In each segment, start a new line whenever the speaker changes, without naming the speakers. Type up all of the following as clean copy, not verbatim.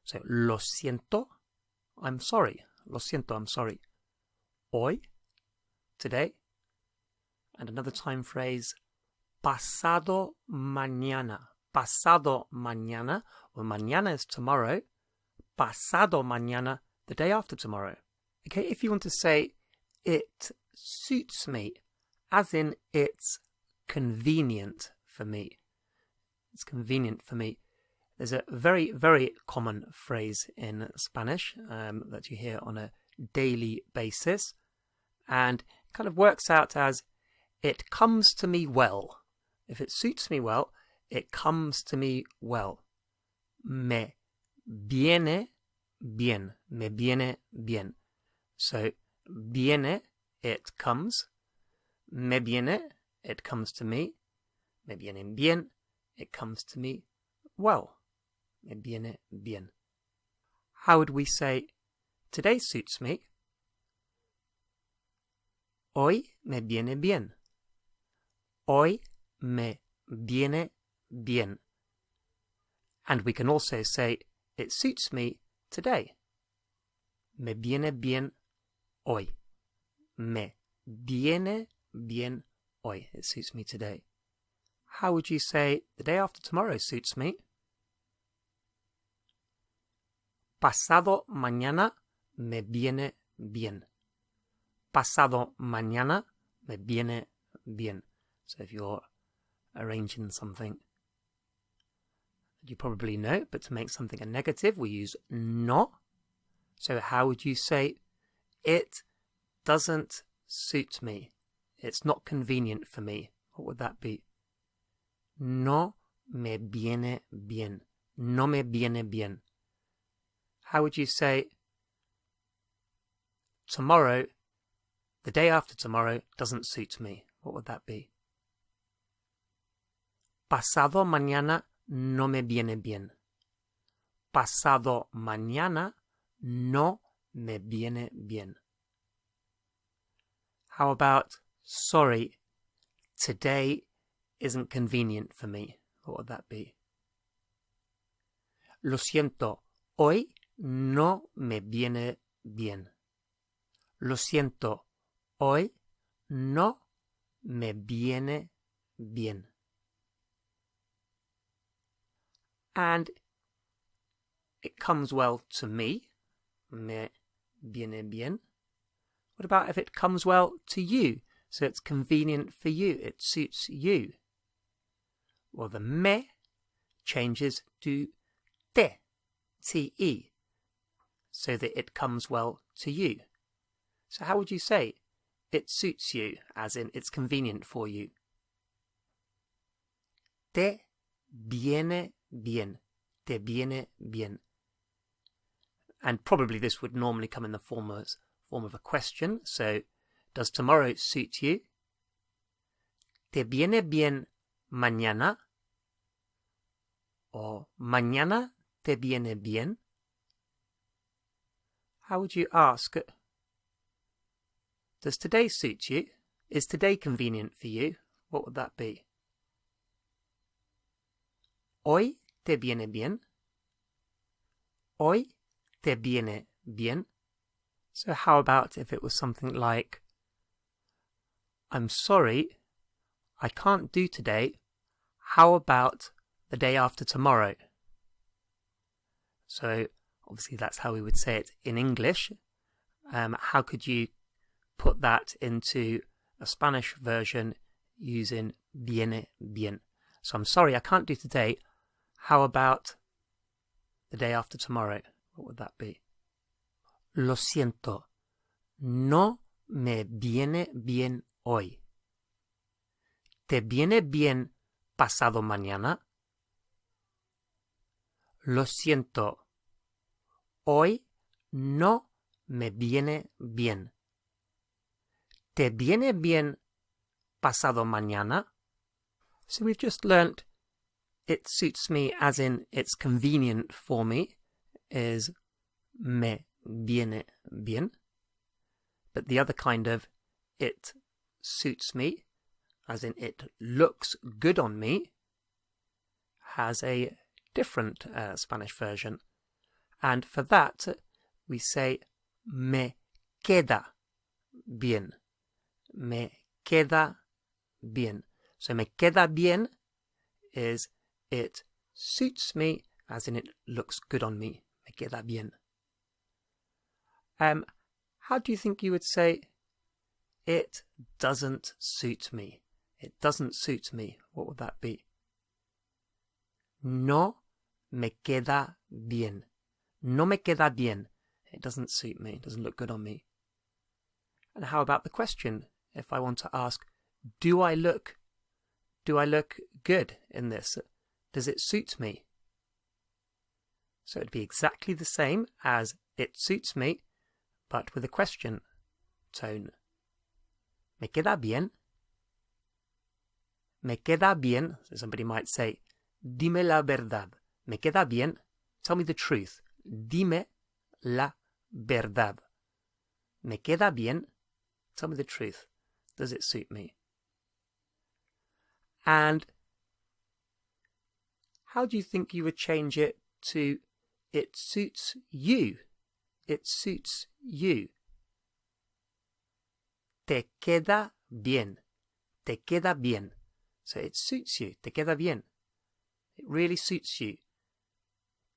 So, lo siento, I'm sorry. Lo siento, I'm sorry. Hoy, today. And another time phrase, pasado mañana. Pasado mañana, well, mañana is tomorrow. Pasado mañana, the day after tomorrow. Okay, if you want to say, it suits me, as in it's convenient for me. It's convenient for me. There's a very, very common phrase in Spanish that you hear on a daily basis, and it kind of works out as, it comes to me well. If it suits me well, it comes to me well. Me viene bien. Me viene bien. So, viene, it comes. Me viene, it comes to me. Me viene bien, it comes to me well. Me viene bien. How would we say, today suits me? Hoy me viene bien. Hoy me viene bien. And we can also say, it suits me today. Me viene bien hoy. Me viene bien hoy. It suits me today. How would you say, the day after tomorrow suits me? Pasado mañana me viene bien. Pasado mañana me viene bien. So if you're arranging something you probably know, but to make something a negative, we use no. So how would you say, it doesn't suit me? It's not convenient for me. What would that be? No me viene bien. No me viene bien. How would you say, tomorrow, the day after tomorrow, doesn't suit me? What would that be? Pasado mañana no me viene bien. Pasado mañana no me viene bien. How about, sorry, today isn't convenient for me? What would that be? Lo siento, hoy no me viene bien. Lo siento, hoy no me viene bien. And it comes well to me. Me viene bien. What about if it comes well to you? So it's convenient for you. It suits you. Well, the me changes to te, te, so that it comes well to you. So how would you say, it suits you, as in it's convenient for you? Te viene bien. Te viene bien. And probably this would normally come in the form of a question. So, does tomorrow suit you? ¿Te viene bien mañana? Or mañana te viene bien? How would you ask? Does today suit you? Is today convenient for you? What would that be? Hoy te viene bien? Hoy te viene bien? So how about if it was something like, I'm sorry, I can't do today. How about the day after tomorrow? So obviously that's how we would say it in English. How could you put that into a Spanish version using viene bien? So I'm sorry, I can't do today. How about the day after tomorrow? What would that be? Lo siento, no me viene bien hoy. ¿Te viene bien pasado mañana? Lo siento, hoy no me viene bien. ¿Te viene bien pasado mañana? So we've just learnt it suits me, as in it's convenient for me, is me viene bien. But the other kind of it suits me, as in it looks good on me, has a different Spanish version. And for that, we say me queda bien. Me queda bien. So me queda bien is it suits me, as in it looks good on me. Me queda bien. How do you think you would say it doesn't suit me? It doesn't suit me. What would that be? No me queda bien. No me queda bien. It doesn't suit me. It doesn't look good on me. And how about the question? If I want to ask, do I look good in this? Does it suit me? So it'd be exactly the same as it suits me, but with a question tone. Me queda bien. Me queda bien. So somebody might say, dime la verdad. Me queda bien. Tell me the truth. Dime la verdad. Me queda bien. Tell me the truth. Does it suit me? And how do you think you would change it to it suits you? It suits you. Te queda bien. Te queda bien. So it suits you. Te queda bien. It really suits you.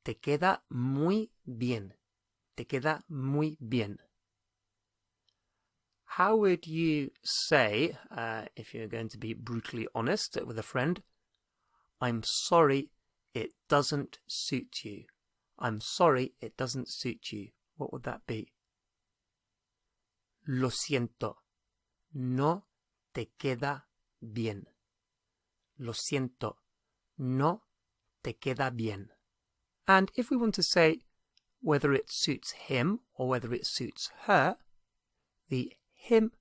Te queda muy bien. Te queda muy bien. How would you say, if you're going to be brutally honest with a friend, I'm sorry it doesn't suit you. I'm sorry it doesn't suit you. What would that be? Lo siento. No te queda bien. Lo siento. No te queda bien. And if we want to say whether it suits him or whether it suits her, the him,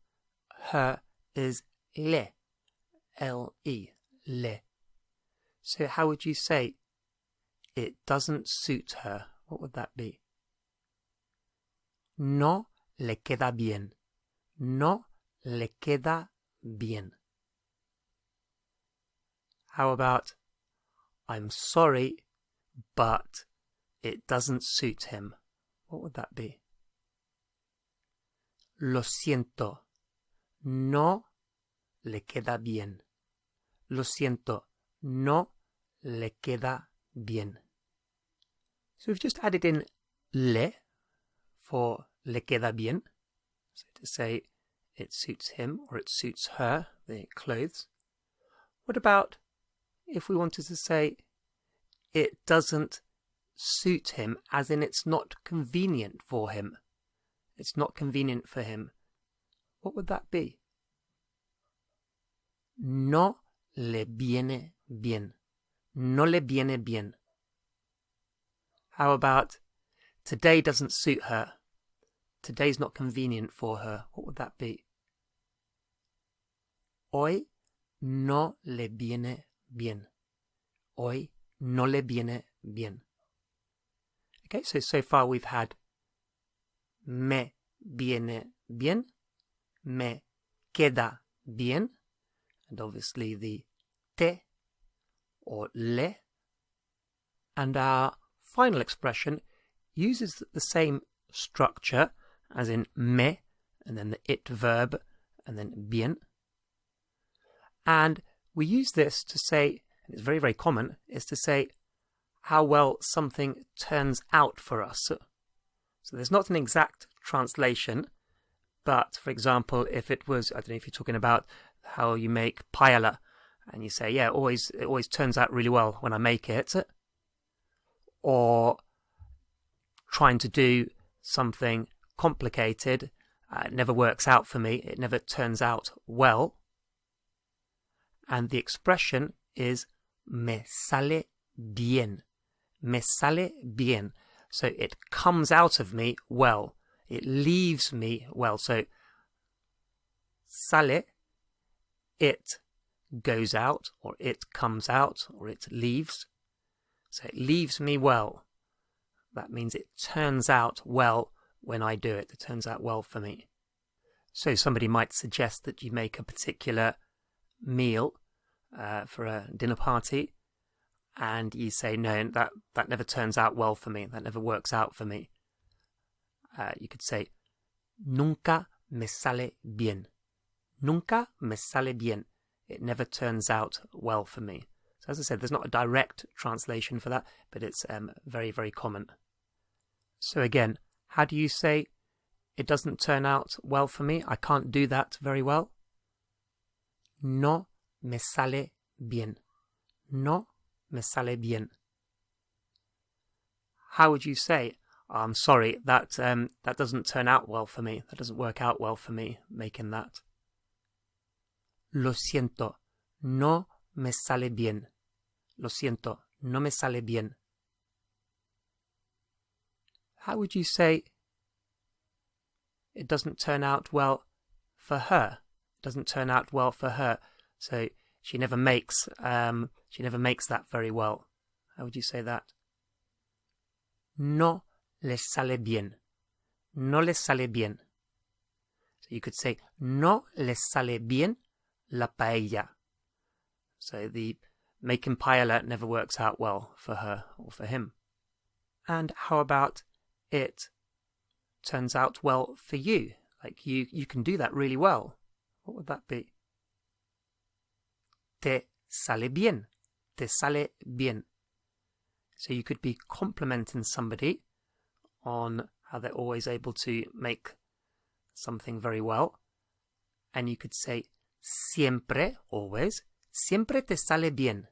her is le. L-E. Le. So how would you say it doesn't suit her? What would that be? No le queda bien. No le queda bien. How about I'm sorry, but it doesn't suit him? What would that be? Lo siento. No le queda bien. Lo siento. No le queda bien. So we've just added in le for le queda bien. So to say it suits him or it suits her, the clothes. What about if we wanted to say it doesn't suit him, as in it's not convenient for him? It's not convenient for him. What would that be? No le viene bien. No le viene bien. How about today doesn't suit her? Today's not convenient for her. What would that be? Hoy no le viene bien. Hoy no le viene bien. Okay, so far we've had me viene bien, me queda bien, and obviously the te or le. And our final expression uses the same structure as in me, and then the it verb, and then bien. And we use this to say, and it's very, very common, is to say how well something turns out for us. So there's not an exact translation, but for example, if it was, I don't know if you're talking about how you make paella, and you say, yeah, it always turns out really well when I make it, or trying to do something complicated, it never works out for me, it never turns out well. And the expression is me sale bien. Me sale bien. So it comes out of me well. It leaves me well. So sale, it goes out, or it comes out, or it leaves. So it leaves me well. That means it turns out well when I do it. It turns out well for me. So somebody might suggest that you make a particular meal for a dinner party, and you say, no, that never turns out well for me, that never works out for me. You could say, nunca me sale bien. Nunca me sale bien. It never turns out well for me. So as I said, there's not a direct translation for that, but it's very, very common. So again, how do you say, it doesn't turn out well for me? I can't do that very well. No me sale bien. No me sale bien. How would you say, I'm sorry, that doesn't turn out well for me. That doesn't work out well for me, making that. Lo siento, no me sale bien. Lo siento, no me sale bien. How would you say, it doesn't turn out well for her? It doesn't turn out well for her. So she never makes that very well. How would you say that? No le sale bien. No le sale bien. So you could say, no le sale bien la paella. So the making paella never works out well for her or for him. And how about it turns out well for you? Like you can do that really well. What would that be? Te sale bien. Te sale bien. So you could be complimenting somebody on how they're always able to make something very well. And you could say, siempre, always, siempre te sale bien.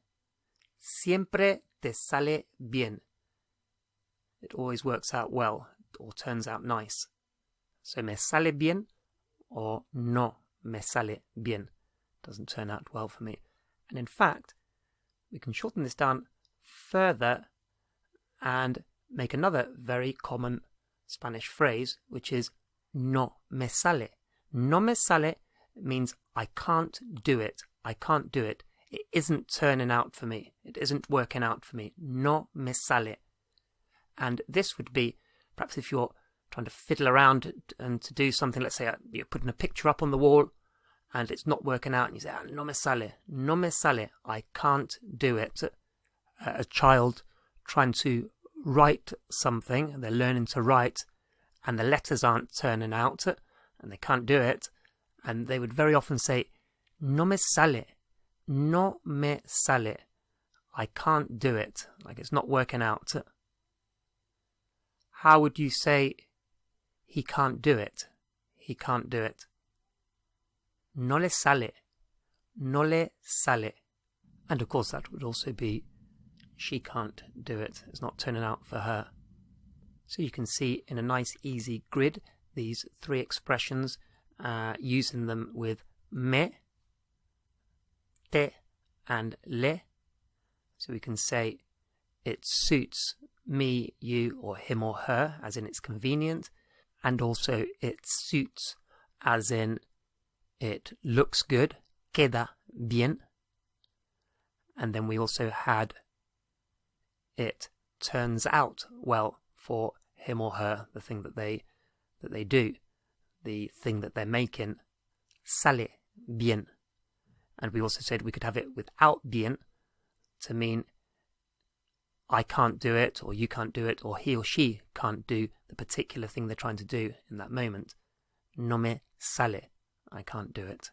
Siempre te sale bien. It always works out well or turns out nice. So me sale bien or no me sale bien. Doesn't turn out well for me. And in fact, we can shorten this down further and make another very common Spanish phrase, which is no me sale. No me sale means I can't do it. I can't do it. It isn't turning out for me. It isn't working out for me. No me sale. And this would be, perhaps if you're trying to fiddle around and to do something, let's say you're putting a picture up on the wall and it's not working out, and you say, no me sale, I can't do it. A child trying to write something, they're learning to write, and the letters aren't turning out, and they can't do it, and they would very often say, no me sale, I can't do it, like it's not working out. How would you say, he can't do it? He can't do it. No le sale. No le sale. And of course that would also be, she can't do it. It's not turning out for her. So you can see in a nice easy grid these three expressions, using them with me, te, and le. So we can say it suits me, you, or him or her, as in it's convenient, and also it suits as in it looks good, queda bien. And then we also had it turns out well for him or her, the thing that they do, the thing that they're making, sale bien. And we also said we could have it without bien to mean I can't do it, or you can't do it, or he or she can't do the particular thing they're trying to do in that moment. No me sale, I can't do it.